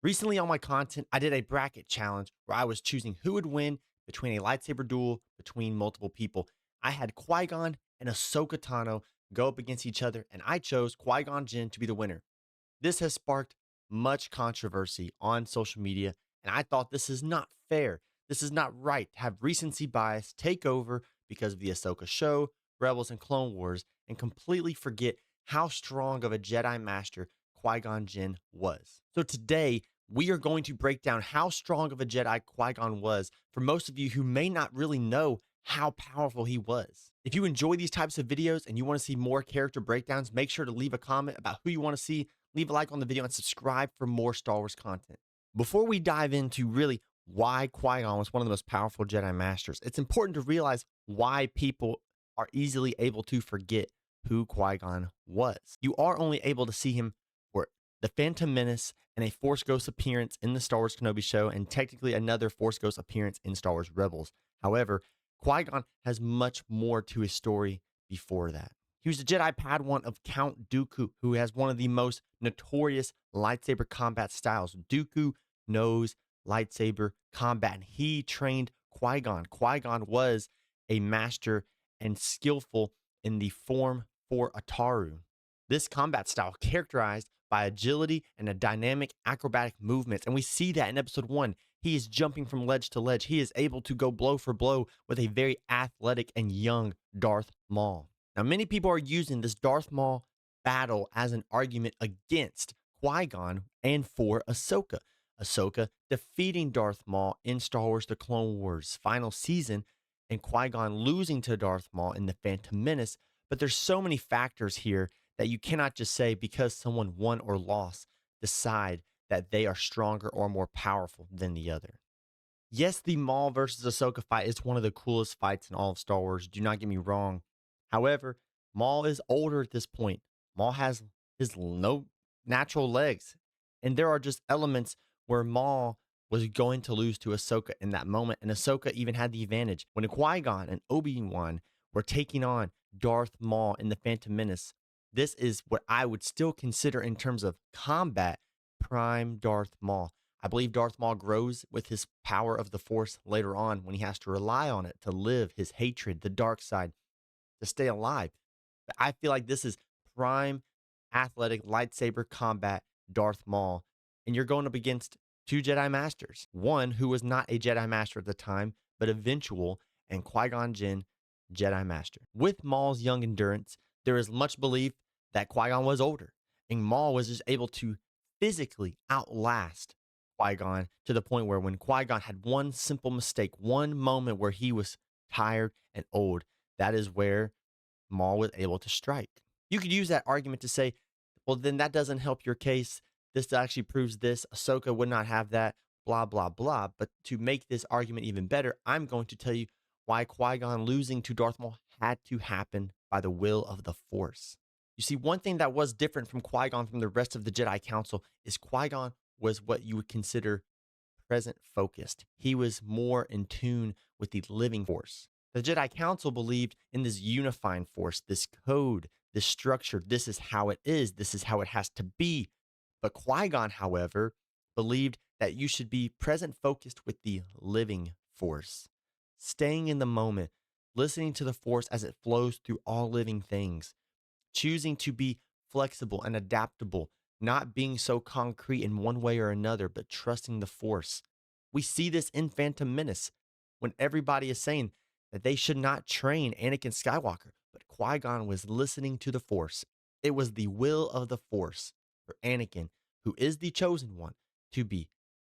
Recently on my content, I did a bracket challenge where I was choosing who would win between a lightsaber duel between multiple people. I had Qui-Gon and Ahsoka Tano go up against each other, and I chose Qui-Gon Jinn to be the winner. This has sparked much controversy on social media, and I thought this is not fair. This is not right to have recency bias take over because of the Ahsoka show, Rebels, and Clone Wars, and completely forget how strong of a Jedi Master Qui-Gon Jinn was. So today, we are going to break down how strong of a Jedi Qui-Gon was for most of you who may not really know how powerful he was. If you enjoy these types of videos and you want to see more character breakdowns, make sure to leave a comment about who you want to see, leave a like on the video, and subscribe for more Star Wars content. Before we dive into really why Qui-Gon was one of the most powerful Jedi Masters, it's important to realize why people are easily able to forget who Qui-Gon was. You are only able to see him for the Phantom Menace and a Force Ghost appearance in the Star Wars Kenobi show, and technically another Force Ghost appearance in Star Wars Rebels. However, Qui-Gon has much more to his story before that. He was the Jedi Padawan of Count Dooku, who has one of the most notorious lightsaber combat styles. Dooku knows lightsaber combat, and he trained Qui-Gon. Qui-Gon was a master and skillful in the form for Ataru. This combat style characterized by agility and a dynamic acrobatic movements, and we see that in episode 1. He is jumping from ledge to ledge. He is able to go blow for blow with a very athletic and young Darth Maul. Now, many people are using this Darth Maul battle as an argument against Qui-Gon and for Ahsoka. Ahsoka defeating Darth Maul in Star Wars The Clone Wars final season, and Qui-Gon losing to Darth Maul in The Phantom Menace. But there's so many factors here that you cannot just say because someone won or lost, decide that they are stronger or more powerful than the other. Yes, the Maul versus Ahsoka fight is one of the coolest fights in all of Star Wars. Do not get me wrong. However, Maul is older at this point. Maul has his no natural legs. And there are just elements where Maul was going to lose to Ahsoka in that moment. And Ahsoka even had the advantage. When Qui-Gon and Obi-Wan were taking on Darth Maul in The Phantom Menace, this is what I would still consider in terms of combat prime Darth Maul. I believe Darth Maul grows with his power of the Force later on when he has to rely on it to live his hatred, the dark side, to stay alive. But I feel like this is prime athletic lightsaber combat Darth Maul. And you're going up against two Jedi Masters. One who was not a Jedi Master at the time, but eventual, and Qui-Gon Jinn, Jedi Master. With Maul's young endurance, there is much belief that Qui-Gon was older. And Maul was just able to physically outlast Qui-Gon to the point where when Qui-Gon had one simple mistake, one moment where he was tired and old, that is where Maul was able to strike. You could use that argument to say, well, then that doesn't help your case. This actually proves this. Ahsoka would not have that, blah, blah, blah. But to make this argument even better, I'm going to tell you why Qui-Gon losing to Darth Maul had to happen by the will of the Force. You see, one thing that was different from Qui-Gon from the rest of the Jedi Council is Qui-Gon was what you would consider present focused. He was more in tune with the living Force. The Jedi Council believed in this unifying Force, this code, this structure. This is how it is. This is how it has to be. But Qui-Gon, however, believed that you should be present focused with the living Force, staying in the moment, listening to the Force as it flows through all living things, choosing to be flexible and adaptable, not being so concrete in one way or another, but trusting the Force. We see this in Phantom Menace when everybody is saying that they should not train Anakin Skywalker, but Qui-Gon was listening to the Force. It was the will of the Force for Anakin, who is the chosen one, to be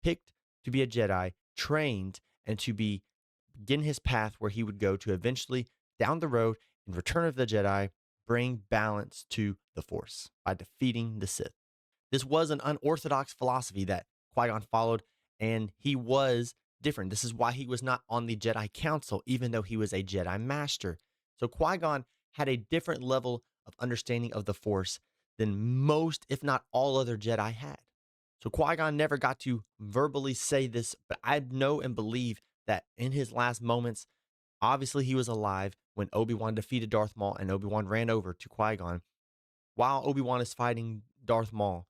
picked to be a Jedi, trained, and to begin his path where he would go to eventually, down the road, in Return of the Jedi, bring balance to the Force by defeating the Sith. This was an unorthodox philosophy that Qui-Gon followed, and he was different. This is why he was not on the Jedi Council, even though he was a Jedi Master. So Qui-Gon had a different level of understanding of the Force than most, if not all other Jedi had. So Qui-Gon never got to verbally say this, but I know and believe that in his last moments, obviously he was alive when Obi-Wan defeated Darth Maul and Obi-Wan ran over to Qui-Gon. While Obi-Wan is fighting Darth Maul,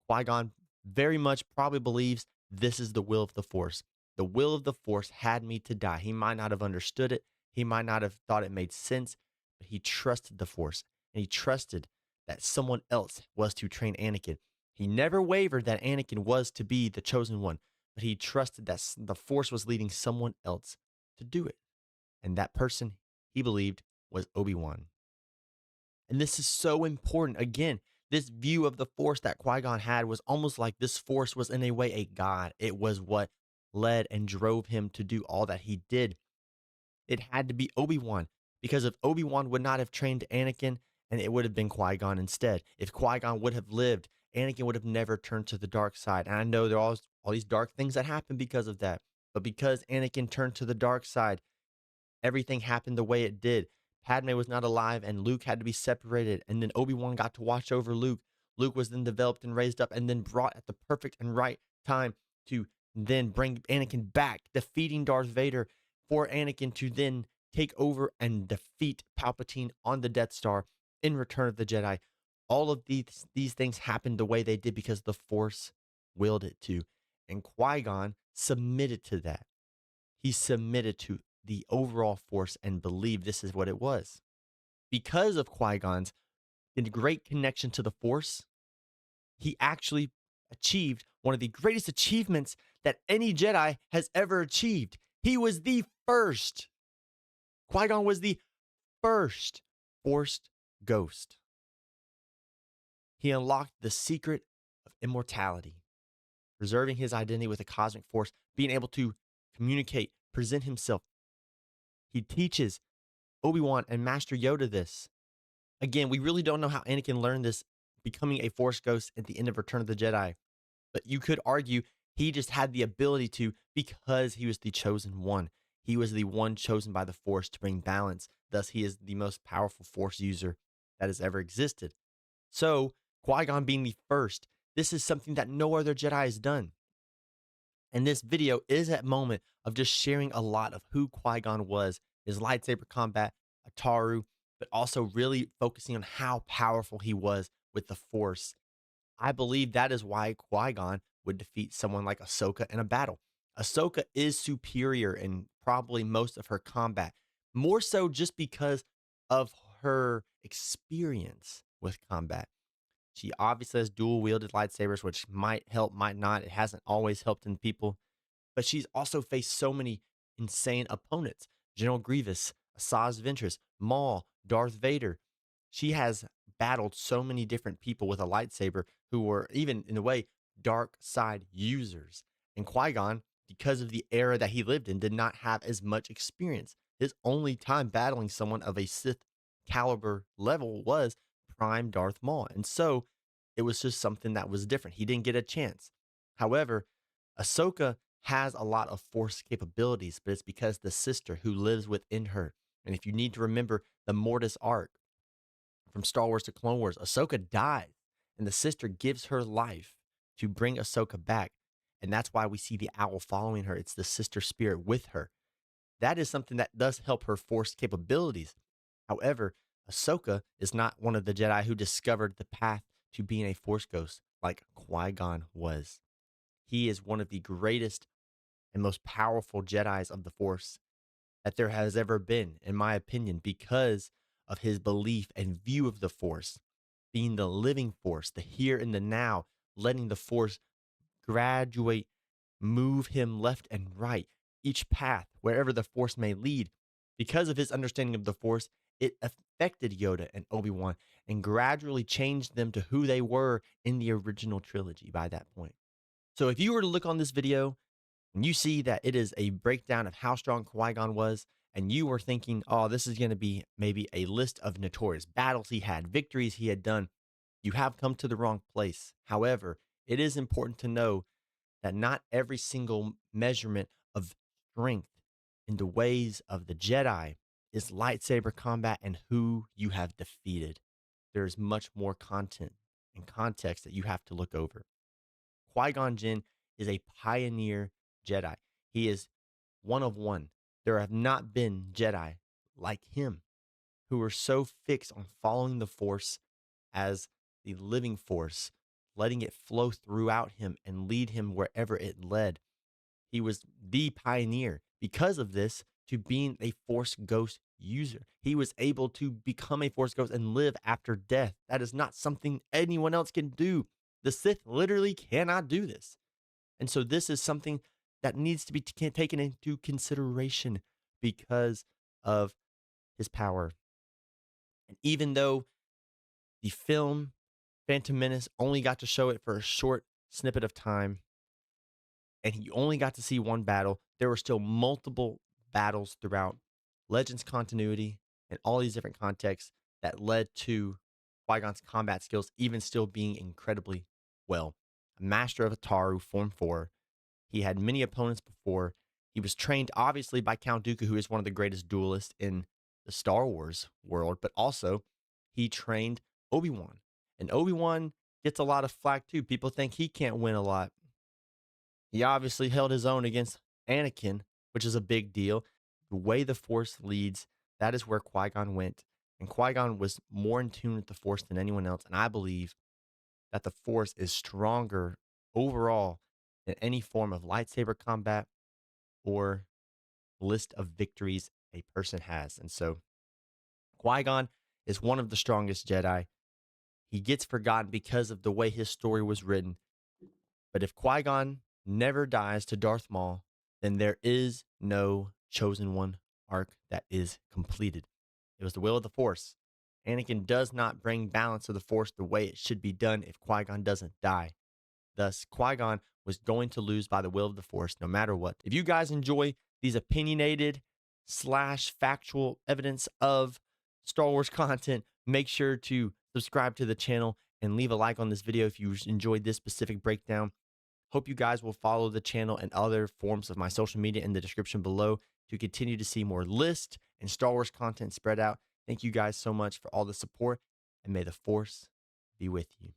Qui-Gon very much probably believes this is the will of the Force. The will of the Force had me to die. He might not have understood it. He might not have thought it made sense, but he trusted the Force and he trusted that someone else was to train Anakin. He never wavered that Anakin was to be the chosen one, but he trusted that the Force was leading someone else to do it. And that person, he believed, was Obi-Wan. And this is so important. Again, this view of the Force that Qui-Gon had was almost like this Force was in a way a god. It was what led and drove him to do all that he did. It had to be Obi-Wan, because if Obi-Wan would not have trained Anakin, and it would have been Qui-Gon instead. If Qui-Gon would have lived, Anakin would have never turned to the dark side. And I know there are all these dark things that happen because of that. But because Anakin turned to the dark side, everything happened the way it did. Padme was not alive, and Luke had to be separated. And then Obi-Wan got to watch over Luke. Luke was then developed and raised up, and then brought at the perfect and right time to then bring Anakin back, defeating Darth Vader for Anakin to then take over and defeat Palpatine on the Death Star in Return of the Jedi. All of these things happened the way they did because the Force willed it to. And Qui-Gon submitted to that. He submitted to the overall Force and believed this is what it was. Because of Qui-Gon's great connection to the Force, he actually achieved one of the greatest achievements that any Jedi has ever achieved. He was the first. Qui-Gon was the first Forced ghost. He unlocked the secret of immortality, preserving his identity with the cosmic force, being able to communicate, present himself. He teaches Obi-Wan and Master Yoda this. Again, we really don't know how Anakin learned this, becoming a Force ghost at the end of Return of the Jedi. But you could argue he just had the ability to because he was the chosen one. He was the one chosen by the Force to bring balance. Thus, he is the most powerful Force user that has ever existed. So, Qui-Gon being the first, this is something that no other Jedi has done. And this video is a moment of just sharing a lot of who Qui-Gon was, his lightsaber combat, Ataru, but also really focusing on how powerful he was with the Force. I believe that is why Qui-Gon would defeat someone like Ahsoka in a battle. Ahsoka is superior in probably most of her combat, more so just because of her experience with combat. She obviously has dual wielded lightsabers, which might help, might not. It hasn't always helped in people, but she's also faced so many insane opponents: General Grievous, Asajj Ventress, Maul, Darth Vader. She has battled so many different people with a lightsaber who were even, in a way, dark side users. And Qui-Gon, because of the era that he lived in, did not have as much experience. His only time battling someone of a Sith caliber level was Prime Darth Maul. And so it was just something that was different. He didn't get a chance. However, Ahsoka has a lot of Force capabilities, but it's because the sister who lives within her. And if you need to remember the Mortis arc from Star Wars to Clone Wars, Ahsoka dies, and the sister gives her life to bring Ahsoka back. And that's why we see the owl following her. It's the sister spirit with her. That is something that does help her Force capabilities. However, Ahsoka is not one of the Jedi who discovered the path to being a Force ghost like Qui-Gon was. He is one of the greatest and most powerful Jedis of the Force that there has ever been, in my opinion, because of his belief and view of the Force, being the living Force, the here and the now, letting the Force graduate, move him left and right, each path, wherever the Force may lead. Because of his understanding of the Force, it affected Yoda and Obi-Wan and gradually changed them to who they were in the original trilogy by that point. So if you were to look on this video and you see that it is a breakdown of how strong Qui-Gon was, and you were thinking, oh, this is going to be maybe a list of notorious battles he had, victories he had done, you have come to the wrong place. However, it is important to know that not every single measurement of strength in the ways of the Jedi is lightsaber combat and who you have defeated. There's much more content and context that you have to look over. Qui-Gon Jinn is a pioneer Jedi. He is one of one. There have not been Jedi like him who are so fixed on following the Force as the living Force, letting it flow throughout him and lead him wherever it led. He was the pioneer because of this to being a Force Ghost user. He was able to become a Force Ghost and live after death. That is not something anyone else can do. The Sith literally cannot do this. And so this is something that needs to be taken into consideration because of his power. And even though the film Phantom Menace only got to show it for a short snippet of time, and he only got to see one battle, there were still multiple battles throughout Legends continuity and all these different contexts that led to Qui-Gon's combat skills even still being incredibly well. A master of Ataru, Form 4. He had many opponents before. He was trained, obviously, by Count Dooku, who is one of the greatest duelists in the Star Wars world, but also he trained Obi-Wan. And Obi-Wan gets a lot of flack, too. People think he can't win a lot. He obviously held his own against Anakin, which is a big deal. The way the Force leads, that is where Qui-Gon went. And Qui-Gon was more in tune with the Force than anyone else. And I believe that the Force is stronger overall than any form of lightsaber combat or list of victories a person has. And so Qui-Gon is one of the strongest Jedi. He gets forgotten because of the way his story was written. But if Qui-Gon never dies to Darth Maul, then there is no Chosen One arc that is completed. It was the will of the Force. Anakin does not bring balance to the Force the way it should be done if Qui-Gon doesn't die. Thus, Qui-Gon was going to lose by the will of the Force no matter what. If you guys enjoy these opinionated / factual evidence of Star Wars content, make sure to subscribe to the channel and leave a like on this video if you enjoyed this specific breakdown. Hope you guys will follow the channel and other forms of my social media in the description below to continue to see more list and Star Wars content spread out. Thank you guys so much for all the support, and may the Force be with you.